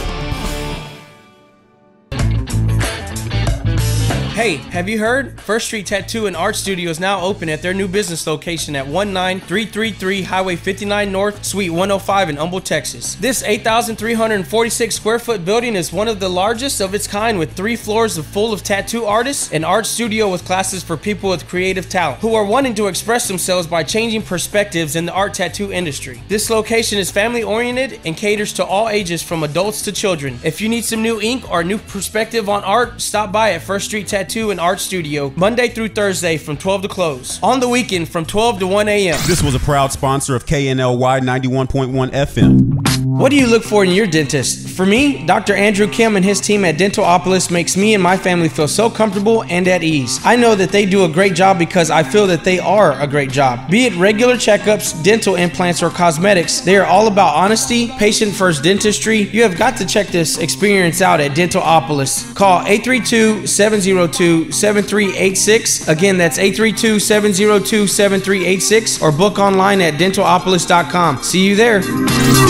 Hey, have you heard? First Street Tattoo and Art Studio is now open at their new business location at 19333 Highway 59 North, Suite 105 in Humble, Texas. This 8,346 square foot building is one of the largest of its kind, with 3 floors full of tattoo artists, an art studio with classes for people with creative talent who are wanting to express themselves by changing perspectives in the art tattoo industry. This location is family oriented and caters to all ages from adults to children. If you need some new ink or new perspective on art, stop by at First Street Tattoo and Art Studio Monday through Thursday from 12 to close. On the weekend from 12 to 1 a.m. This was a proud sponsor of KNLY 91.1 FM. What do you look for in your dentist? For me, Dr. Andrew Kim and his team at Dentalopolis makes me and my family feel so comfortable and at ease. I know that they do a great job because I feel that they are a great job. Be it regular checkups, dental implants, or cosmetics, they are all about honesty, patient-first dentistry. You have got to check this experience out at Dentalopolis. Call 832-702-7386. Again, that's 832-702-7386, or book online at dentalopolis.com. See you there.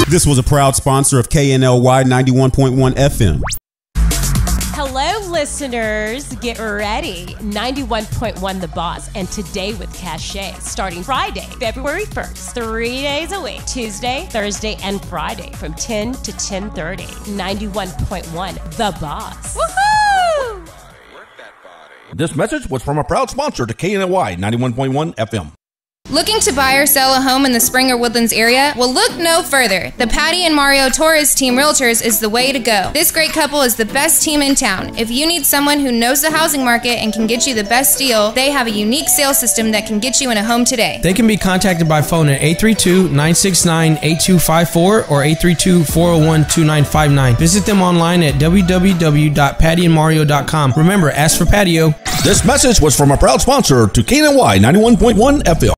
This was a proud sponsor of KNLY 91.1 FM. Hello, listeners. Get ready. 91.1 The Boss, and Today with Cachet, starting Friday, February 1st, 3 days a week, Tuesday, Thursday, and Friday from 10 to 10:30. 91.1 The Boss. Woohoo! This message was from a proud sponsor to KNY 91.1 FM. Looking to buy or sell a home in the Spring or Woodlands area? Well, look no further. The Patty and Mario Torres Team Realtors is the way to go. This great couple is the best team in town. If you need someone who knows the housing market and can get you the best deal, they have a unique sales system that can get you in a home today. They can be contacted by phone at 832-969-8254 or 832-401-2959. Visit them online at www.pattyandmario.com. Remember, ask for patio. This message was from a proud sponsor to KNY 91.1 FM.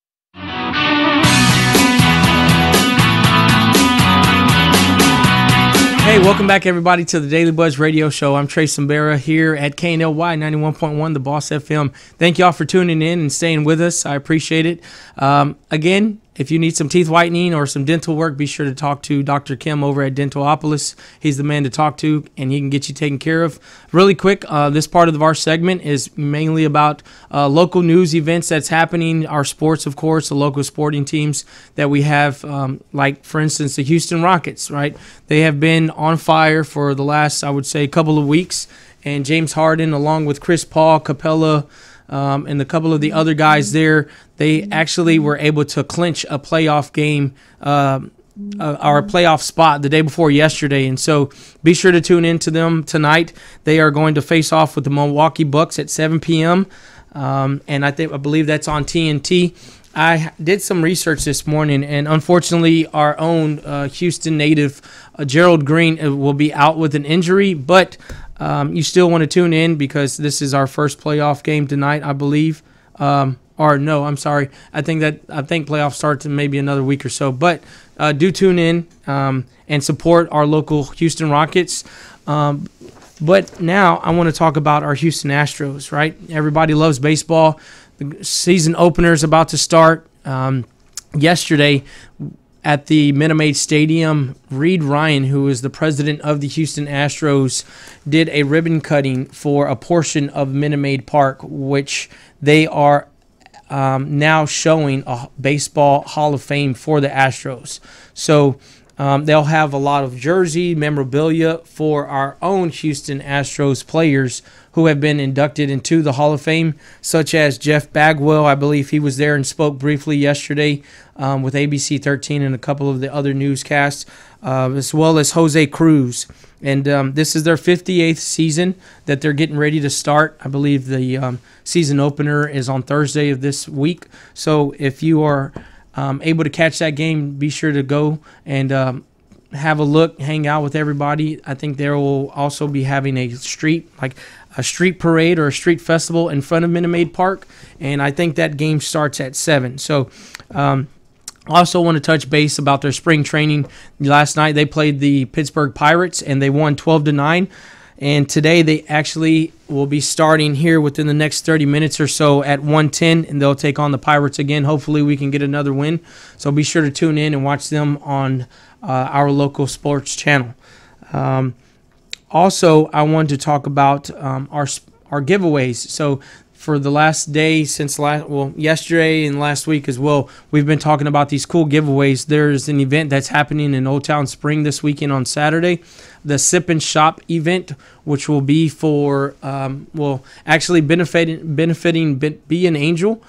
Hey, welcome back, everybody, to the Daily Buzz Radio Show. I'm Trey Sambera here at KNLY 91.1, The Boss FM. Thank y'all for tuning in and staying with us. I appreciate it. Again, if you need some teeth whitening or some dental work, be sure to talk to Dr. Kim over at Dentalopolis. He's the man to talk to, and he can get you taken care of. Really quick, this part of our segment is mainly about local news events that's happening, our sports, of course, the local sporting teams that we have, like, for instance, the Houston Rockets, right? They have been on fire for the last, I would say, couple of weeks, and James Harden, along with Chris Paul, Capella, and a couple of the other guys there, they actually were able to clinch a playoff game, or a playoff spot the day before yesterday. And so be sure to tune in to them tonight. They are going to face off with the Milwaukee Bucks at 7 p.m. And I believe that's on TNT. I did some research this morning, and unfortunately our own Houston native Gerald Green will be out with an injury, but you still want to tune in because this is our first playoff game tonight, I believe. Or no, I'm sorry. I think playoffs start in maybe another week or so. But do tune in and support our local Houston Rockets. But now I want to talk about our Houston Astros, right? Everybody loves baseball. The season opener is about to start. Yesterday at the Minute Maid Stadium, Reed Ryan, who is the president of the Houston Astros, did a ribbon cutting for a portion of Minute Maid Park, which they are now showing a baseball Hall of Fame for the Astros. So they'll have a lot of jersey memorabilia for our own Houston Astros players who have been inducted into the Hall of Fame, such as Jeff Bagwell. I believe he was there and spoke briefly yesterday with ABC 13 and a couple of the other newscasts, as well as Jose Cruz. And this is their 58th season that they're getting ready to start. I believe the season opener is on Thursday of this week. So if you are able to catch that game, be sure to go and have a look, hang out with everybody. I think they will also be having a street parade or a street festival in front of Minute Maid Park, and I think that game starts at 7. So also want to touch base about their spring training. Last night they played the Pittsburgh Pirates and they won 12-9. And today they actually will be starting here within the next 30 minutes or so at 1:10, and they'll take on the Pirates again. Hopefully we can get another win. So be sure to tune in and watch them on our local sports channel. Also, I wanted to talk about our giveaways. So for the last day yesterday and last week as well, we've been talking about these cool giveaways. There's an event that's happening in Old Town Spring this weekend on Saturday, the Sip and Shop event, which will be for, actually benefiting Be an Angel.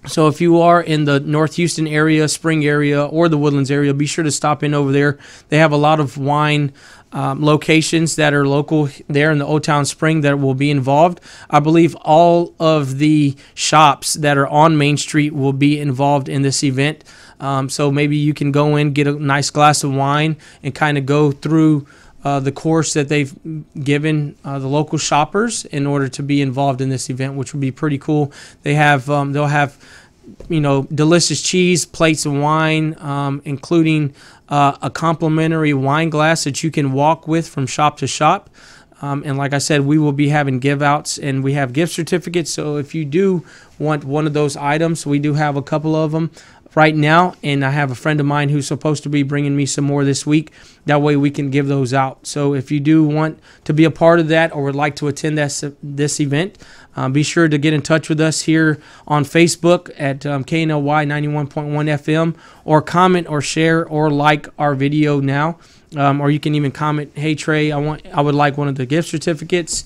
So if you are in the North Houston area, Spring area, or the Woodlands area, be sure to stop in over there. They have a lot of wine locations that are local there in the Old Town Spring that will be involved. I believe all of the shops that are on Main Street will be involved in this event. So maybe you can go in, get a nice glass of wine, and kind of go through the course that they've given the local shoppers in order to be involved in this event, which would be pretty cool. They have they'll have delicious cheese, plates of wine, including a complimentary wine glass that you can walk with from shop to shop. And like I said, we will be having give outs, and we have gift certificates. So if you do want one of those items, we do have a couple of them right now, and I have a friend of mine who's supposed to be bringing me some more this week. That way we can give those out. So if you do want to be a part of that or would like to attend this event, be sure to get in touch with us here on Facebook at KNLY 91.1 FM, or comment or share or like our video now. Or you can even comment, hey Trey, I would like one of the gift certificates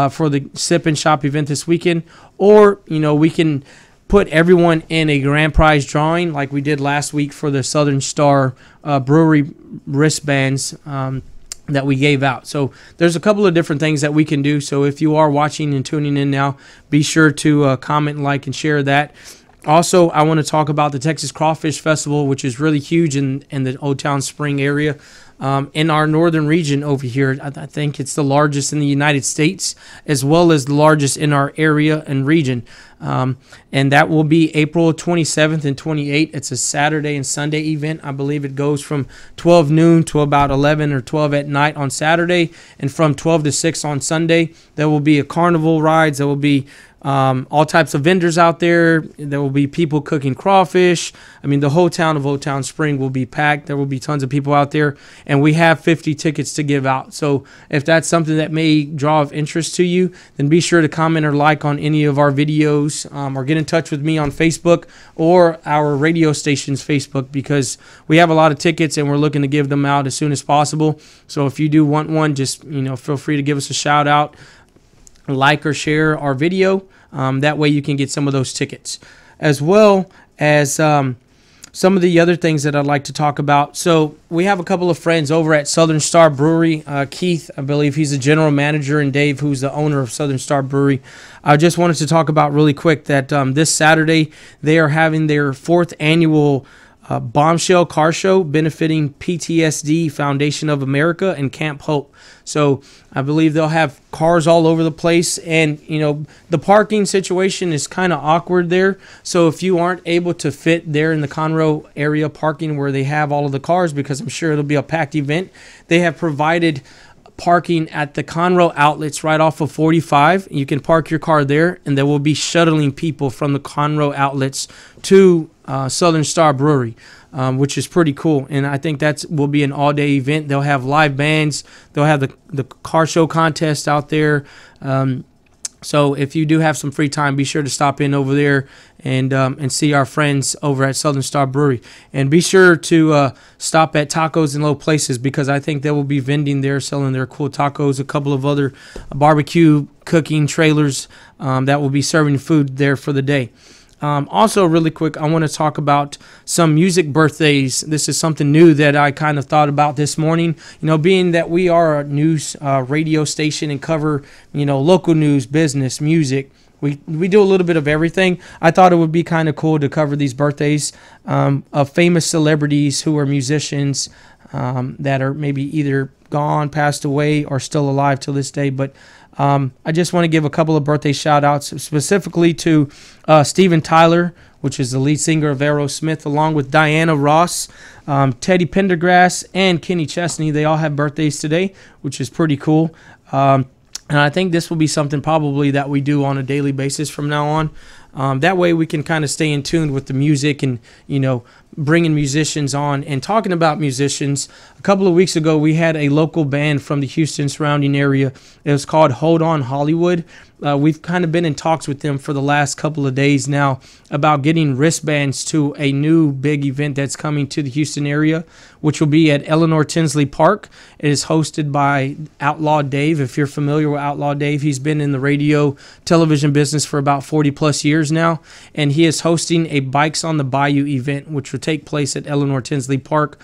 for the Sip and Shop event this weekend. Or we can put everyone in a grand prize drawing like we did last week for the Southern Star Brewery wristbands that we gave out. So there's a couple of different things that we can do. So if you are watching and tuning in now, be sure to comment, like, and share that. Also, I want to talk about the Texas Crawfish Festival, which is really huge in the Old Town Spring area. In our northern region over here, I think it's the largest in the United States, as well as the largest in our area and region. And that will be April 27th and 28th. It's a Saturday and Sunday event. I believe it goes from 12 noon to about 11 or 12 at night on Saturday, and from 12 to 6 on Sunday. There will be a carnival rides. There will be all types of vendors out there. There will be people cooking crawfish. I mean, the whole town of Old Town Spring will be packed. There will be tons of people out there, and we have 50 tickets to give out. So if that's something that may draw of interest to you, then be sure to comment or like on any of our videos, or get in touch with me on Facebook or our radio station's Facebook, because we have a lot of tickets and we're looking to give them out as soon as possible. So if you do want one, just feel free to give us a shout out, like or share our video. That way you can get some of those tickets, as well as some of the other things that I'd like to talk about. So we have a couple of friends over at Southern Star Brewery. Keith, I believe he's the general manager, and Dave, who's the owner of Southern Star Brewery. I just wanted to talk about really quick that this Saturday they are having their 4th annual Bombshell Car Show, benefiting PTSD Foundation of America and Camp Hope. So I believe they'll have cars all over the place, and the parking situation is kind of awkward there. So if you aren't able to fit there in the Conroe area parking where they have all of the cars, because I'm sure it'll be a packed event, they have provided parking at the Conroe outlets right off of 45. You can park your car there, and they will be shuttling people from the Conroe outlets to Southern Star Brewery, which is pretty cool. And I think that will be an all-day event. They'll have live bands. They'll have the car show contest out there. So if you do have some free time, be sure to stop in over there and see our friends over at Southern Star Brewery. And be sure to stop at Tacos and Low Places, because I think they will be vending there, selling their cool tacos, a couple of other barbecue cooking trailers that will be serving food there for the day. Also, really quick, I want to talk about some music birthdays. This is something new that I kind of thought about this morning. You know, being that we are a news radio station and cover, you know, local news, business, music. We do a little bit of everything. I thought it would be kind of cool to cover these birthdays of famous celebrities who are musicians that are maybe either gone, passed away, or still alive till this day. But I just want to give a couple of birthday shout outs specifically to Steven Tyler, which is the lead singer of Aerosmith, along with Diana Ross, Teddy Pendergrass, and Kenny Chesney. They all have birthdays today, which is pretty cool. And I think this will be something probably that we do on a daily basis from now on. That way we can kind of stay in tune with the music and, you know, bringing musicians on. And talking about musicians, a couple of weeks ago we had a local band from the Houston surrounding area. It was called Hold On Hollywood. We've kind of been in talks with them for the last couple of days now about getting wristbands to a new big event that's coming to the Houston area, which will be at Eleanor Tinsley Park. It is hosted by Outlaw Dave. If you're familiar with Outlaw Dave, he's been in the radio, television business for about 40 plus years now, and he is hosting a Bikes on the Bayou event, which will take place at Eleanor Tinsley Park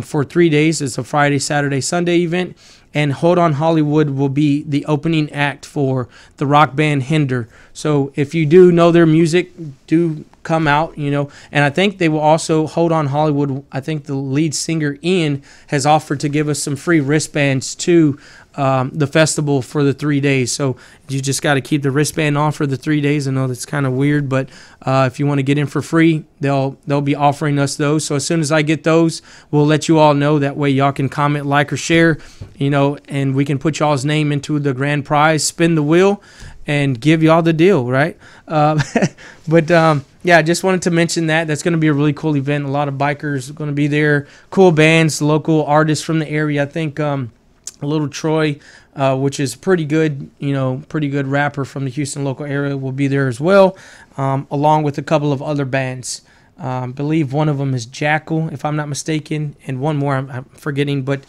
for 3 days. It's a Friday, Saturday, Sunday event. And Hold On Hollywood will be the opening act for the rock band Hinder. So if you do know their music, do come out, you know. And I think they will also, Hold On Hollywood, I think the lead singer Ian has offered to give us some free wristbands to the festival for the 3 days. So you just got to keep the wristband on for the 3 days. I know that's kind of weird, but if you want to get in for free, they'll be offering us those. So as soon as I get those, we'll let you all know. That way y'all can comment, like, or share, you know, and we can put y'all's name into the grand prize, spin the wheel, and give y'all the deal, right? Yeah, I just wanted to mention that. That's going to be a really cool event. A lot of bikers are going to be there. Cool bands, local artists from the area. I think Little Troy, which is pretty good rapper from the Houston local area, will be there as well, along with a couple of other bands. I believe one of them is Jackal, if I'm not mistaken, and one more I'm forgetting, but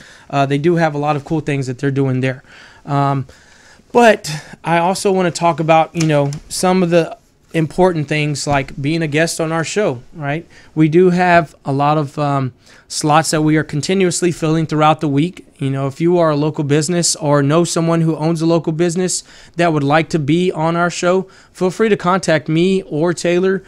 they do have a lot of cool things that they're doing there. But I also want to talk about, you know, some of the important things like being a guest on our show, right? We do have a lot of slots that we are continuously filling throughout the week. You know, if you are a local business or know someone who owns a local business that would like to be on our show, feel free to contact me or Taylor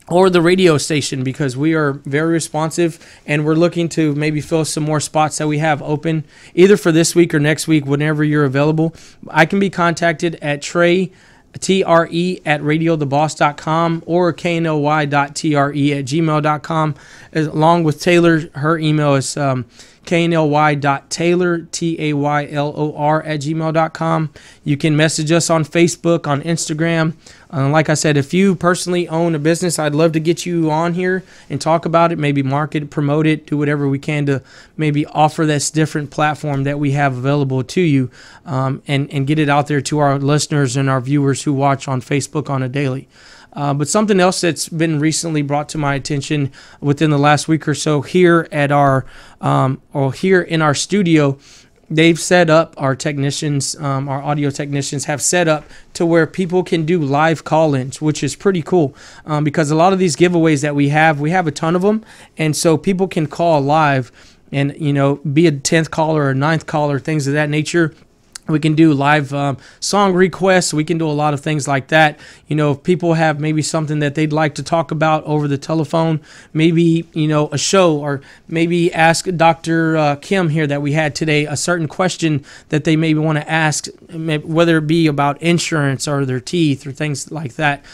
or the radio station, because we are very responsive and we're looking to maybe fill some more spots that we have open either for this week or next week, whenever you're available. I can be contacted at tre@radiotheboss.com or knly.tre@gmail.com, along with Taylor. Her email is knly.taylor, taylor@gmail.com. You can message us on Facebook, on Instagram. Like I said, if you personally own a business, I'd love to get you on here and talk about it, maybe market it, promote it, do whatever we can to maybe offer this different platform that we have available to you, and get it out there to our listeners and our viewers who watch on Facebook on a daily. But something else that's been recently brought to my attention within the last week or so here at our here in our studio, they've set up, our technicians, our audio technicians have set up to where people can do live call-ins, which is pretty cool, because a lot of these giveaways that we have a ton of them, and so people can call live and, you know, be a 10th caller or 9th caller, things of that nature. We can do live song requests. We can do a lot of things like that. You know, if people have maybe something that they'd like to talk about over the telephone, maybe, you know, a show, or maybe ask Dr. Kim here that we had today a certain question that they maybe want to ask, whether it be about insurance or their teeth or things like that.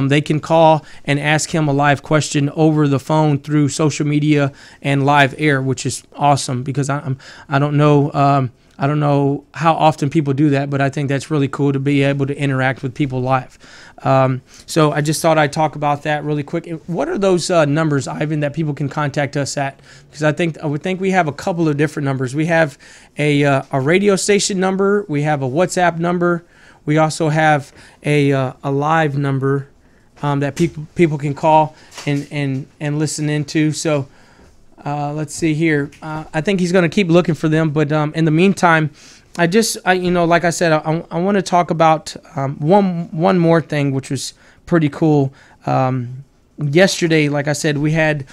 They can call and ask him a live question over the phone through social media and live air, which is awesome, because I don't know I don't know how often people do that, but I think that's really cool to be able to interact with people live. So I just thought I'd talk about that really quick. What are those numbers, Ivan, that people can contact us at? Because I would think we have a couple of different numbers. We have a radio station number. We have a WhatsApp number. We also have a live number that people can call and listen into. So let's see here. I think he's going to keep looking for them. But in the meantime, like I said, I want to talk about one more thing, which was pretty cool. Yesterday, like I said, we had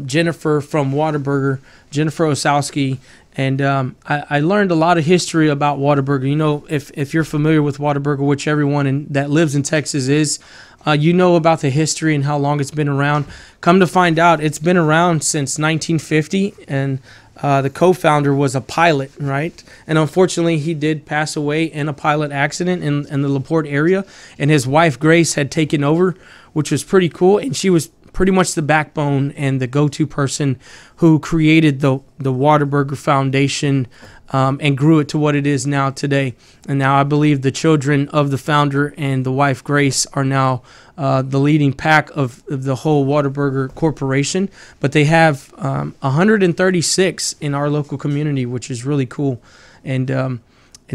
Jennifer from Whataburger, Jennifer Osowski, and I learned a lot of history about Whataburger. You know, if you're familiar with Whataburger, which everyone that lives in Texas is, you know about the history and how long it's been around. Come to find out, it's been around since 1950, and the co-founder was a pilot, right? And unfortunately, he did pass away in a pilot accident in the LaPorte area, and his wife, Grace, had taken over, which was pretty cool, and she was pretty much the backbone and the go-to person who created the Whataburger Foundation and grew it to what it is now today. And now I believe the children of the founder and the wife, Grace, are now the leading pack of the whole Whataburger Corporation. But they have 136 in our local community, which is really cool. And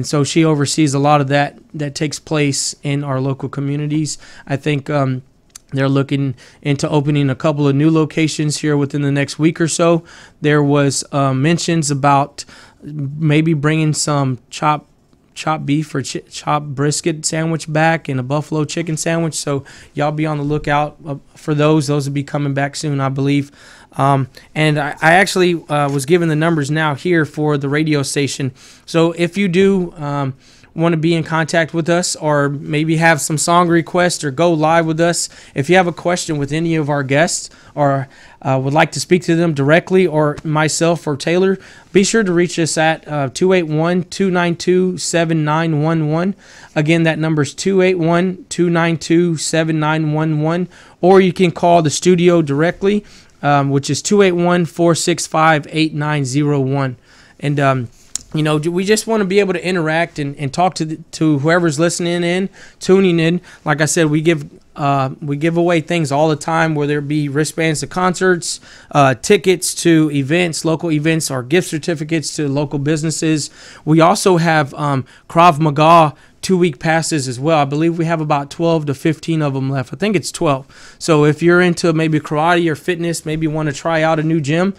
so she oversees a lot of that takes place in our local communities. I think they're looking into opening a couple of new locations here within the next week or so. There was mentions about maybe bringing some chopped beef or chopped brisket sandwich back and a buffalo chicken sandwich. So y'all be on the lookout for those. Those will be coming back soon, I believe. And I actually was given the numbers now here for the radio station. So if you do want to be in contact with us, or maybe have some song requests, or go live with us, if you have a question with any of our guests, or would like to speak to them directly, or myself or Taylor, be sure to reach us at 281-292-7911. Again, that number is 281-292-7911, or you can call the studio directly, which is 281-465-8901. And you know, we just want to be able to interact and talk to whoever's listening in, tuning in. Like I said, we give away things all the time, whether it be wristbands to concerts, tickets to events, local events, or gift certificates to local businesses. We also have Krav Maga 2-week passes as well. I believe we have about 12 to 15 of them left. I think it's 12. So if you're into maybe karate or fitness, maybe want to try out a new gym,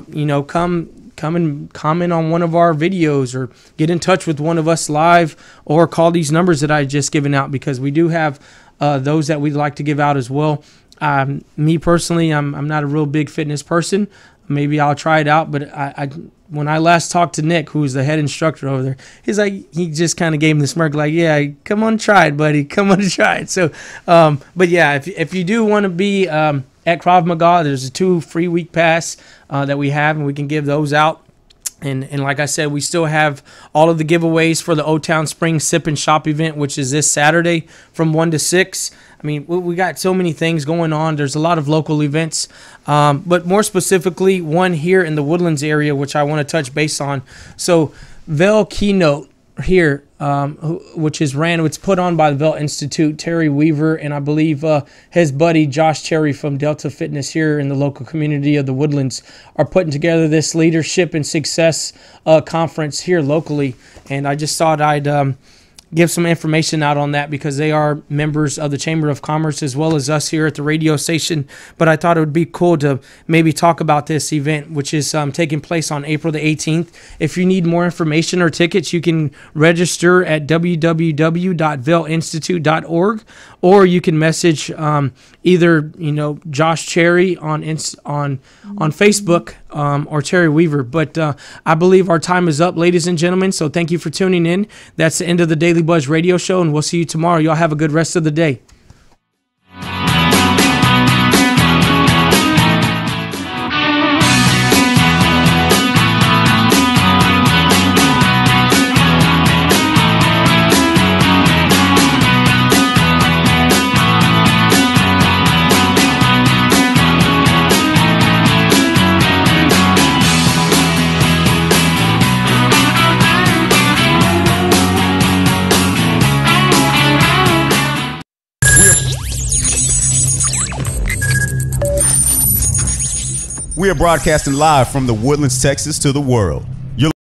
you know, come and comment on one of our videos, or get in touch with one of us live, or call these numbers that I just given out, because we do have those that we'd like to give out as well. Me personally, I'm not a real big fitness person. Maybe I'll try it out, but when I last talked to Nick, who's the head instructor over there, he just kind of gave me the smirk, like, yeah, come on, try it, buddy, come on and try it. So, but yeah, if you do want to be at Krav Maga, there's a 2 free week pass that we have, and we can give those out. And like I said, we still have all of the giveaways for the O Town Spring Sip and Shop event, which is this Saturday from 1 to 6. I mean, we got so many things going on. There's a lot of local events, but more specifically, one here in the Woodlands area, which I want to touch base on. So Vel Keynote here, which is it's put on by the Vel Institute, Terry Weaver, and I believe his buddy Josh Cherry from Delta Fitness here in the local community of the Woodlands are putting together this leadership and success conference here locally. And I just thought I'd give some information out on that, because they are members of the Chamber of Commerce as well as us here at the radio station. But I thought it would be cool to maybe talk about this event, which is taking place on April the 18th. If you need more information or tickets, you can register at www.velinstitute.org, or you can message either Josh Cherry on Facebook or Terry Weaver. But I believe our time is up, ladies and gentlemen. So thank you for tuning in. That's the end of the Daily Buzz Radio Show, and we'll see you tomorrow. Y'all have a good rest of the day. We are broadcasting live from the Woodlands, Texas to the world.